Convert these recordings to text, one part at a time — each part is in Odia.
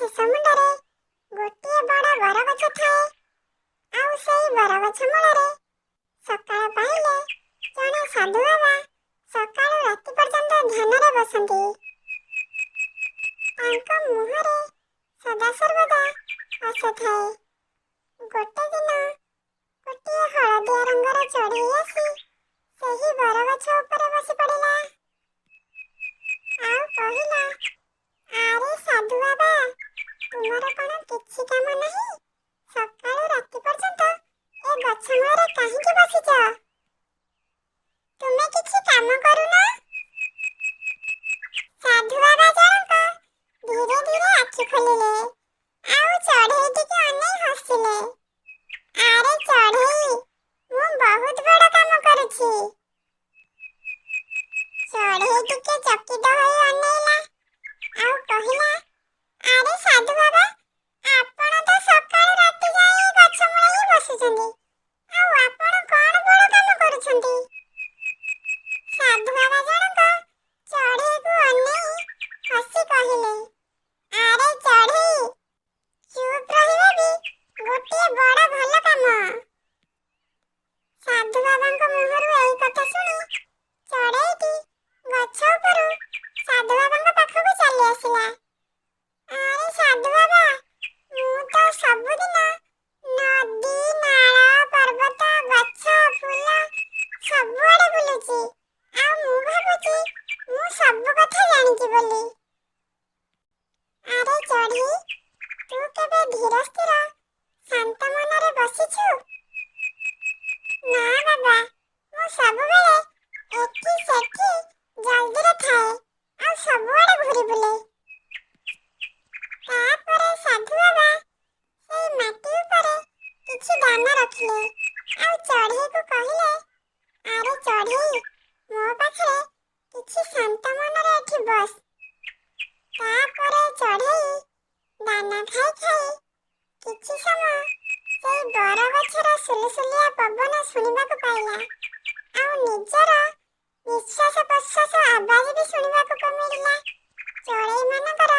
ଶେଷ ମୁଣ୍ଡରେ ଗୋଟିଏ ବଡ଼ ବରଗଛ ଥାଏ। ଆଉ ସେଇ ବରଗଛ ମୂଳରେ ସକାଳ ପାଇଲେ ଜଣେ ସାଧୁ ବାବା ସକାଳୁ ରାତି ପର୍ଯ୍ୟନ୍ତ ଧ୍ୟାନରେ ବସନ୍ତି। ତାଙ୍କ ମୁହଁରେ ସଦାସର୍ବଦା ହସ ଥାଏ। ଗୋଟେ ଦିନ ଗୋଟିଏ ହଳଦିଆ ରଙ୍ଗର ଚଢ଼େଇ ଆସି ସେହି ବରଗଛ ଉପରେ ବସି ପଡ଼ିଲା। ଆଉ କହିଲା, ଆରେ ସାଧୁ ବାବା, ତୁମର କ'ଣ କିଛି କାମ ନାହିଁ? ସକାଳୁ ରାତି ପର୍ଯ୍ୟନ୍ତ ଏ ଗଛ ମୂଳରେ କାହିଁକି ବସିଛ? ତୁମେ କିଛି କାମ କରୁନ? ସାଧୁ ବାବା ଜଣକ ଧୀରେ ଧୀରେ ଆଖି ଖୋଲିଲେ ଆଉ ଚଢ଼େଇଟିକୁ ଅନେଇ ହସିଲେ। ଆରେ ଚଢ଼େଇ, ମୁଁ ବହୁତ ବଡ଼ କାମ କରୁଛି। ଚଢ଼େଇ ଟିକେ ଚକିତ ହୋଇ ଅନେଇଲା ଆଉ କହିଲା, ଆରେ ସାଧୁ ବାବା, ଆପଣ ତ ସକାଳୁ ରାତି ଯାଏ ଏ ଗଛ ମୂଳେ ହିଁ ବସୁଛନ୍ତି। ଆଉ ଆପଣ କ'ଣ ବଡ଼ କାମ କରୁଛନ୍ତି? ସାଧୁ ବାବା ଜଣକ ଚଢ଼େଇକୁ ଅନେଇ ହସି କହିଲେ, ଆରେ ଚଢ଼େଇ, ଚୁପ୍ ରହିବା ବି ଗୋଟିଏ ବଡ଼ ଭଲ କାମ। ସାଧୁ ବାବାଙ୍କ ମୁହଁରୁ ଏଇ କଥା ଶୁଣି ଚଢ଼େଇଟି ଗଛ ଉପରୁ ସାଧୁ ବାବାଙ୍କ ପାଖକୁ ଚାଲି ଆସିଲା। ଆରେ ସାଧୁ ବାବା, ମୁଁ ତ ସବୁଦିନ ନଦୀ, ନାଳ, ପର୍ବତ, ଗଛ, ଫୁଲ ସବୁଆଡ଼େ ବୁଲୁଛି। ଆଉ ମୁଁ ଭାବୁଛି ମୁଁ ସବୁ କଥା ଜାଣିଛି ବୋଲି। ଆରେ ଚଢ଼େଇ, ତୁ କେବେ ଧୀର ସ୍ଥିର ଶାନ୍ତ ମନରେ ବସିଛୁ? ନା ବାବା, ମୁଁ ସବୁବେଳେ ଏଠି ସେଠି ଜଲ୍ଦିରେ ଥାଏ ଆଉ ସବୁଆଡ଼େ ଘୁରି ବୁଲେ। ତାପରେ ସାଧୁ ବାବା ସେଇ ମାଟି ଉପରେ କିଛି ଦାନା ରଖିଲେ ଆଉ ଚଢ଼େଇକୁ କହିଲେ, ଆରେ ଚଢ଼େଇ, ମୋ ପାଖରେ କିଛି ଶାନ୍ତ ମନରେ ଏଠି ବସ। ତାପରେ ଚଢ଼େଇ ଦାନା ଖାଇ ଖାଇ କିଛି ସମୟ ସେଇ ବରଗଛର ସୁଲସୁଲିଆ ପବନ ଶୁଣିବାକୁ ପାଇଲା ଆଉ ନିଜର ନିଶ୍ୱାସ ପ୍ରଶ୍ୱାସ ଆବାଜ ବି ଶୁଣିବାକୁ ମିଳିଲା। ଚଢ଼େଇମାନଙ୍କର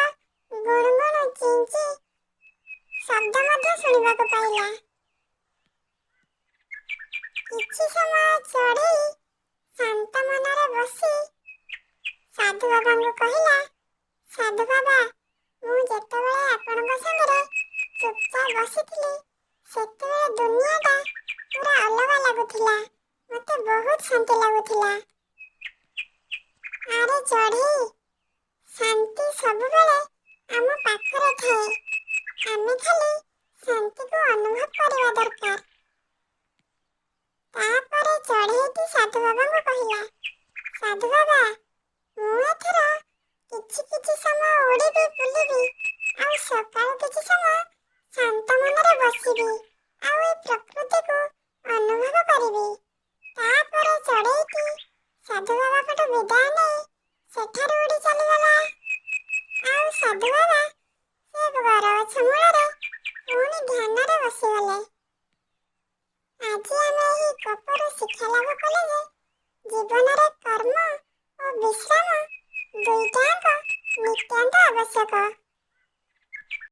ଗୁଣୁଗୁଣୁ ଚିଁ ଚିଁ ଶବ୍ଦ ମଧ୍ୟ ଶୁଣିବାକୁ ପାଇଲା। କିଛି ସମୟ ଚଢ଼େଇ ଶାନ୍ତ ମନରେ ବସି ସାଧୁ ବାବାଙ୍କୁ କହିଲା, ସାଧୁ ବାବା, ମୁଁ ଯେତେବେଳେ ଆପଣଙ୍କ ସାଙ୍ଗରେ ଚୁପଚାପ ବସିଥିଲି ସେତେବେଳେ ଦୁନିଆଟା ପୁରା ଅଲଗା ଲାଗୁଥିଲା। ମୋତେ ବହୁତ ଶାନ୍ତି ଲାଗୁଥିଲା। ଆରେ ଚଢ଼େଇ, ଶାନ୍ତି ସବୁବେଳେ ଆମ ପାଖରେ ଥାଏ। ଆମେ ଖାଲି ଶାନ୍ତିକୁ ଅନୁଭବ କରିବା ଦରକାର। ତାପରେ ଚଢ଼େଇଟି ସାଧୁ ବାବାଙ୍କୁ କହିଲା, ସାଧୁ ବାବା, ମୁଁ ଏଥର କିଛି ସମୟ ଉଡ଼ିବି ବୁଲିବି ଆଉ ସକାଳୁ କିଛି ସମୟ ଶାନ୍ତ ମନରେ ବସିବି।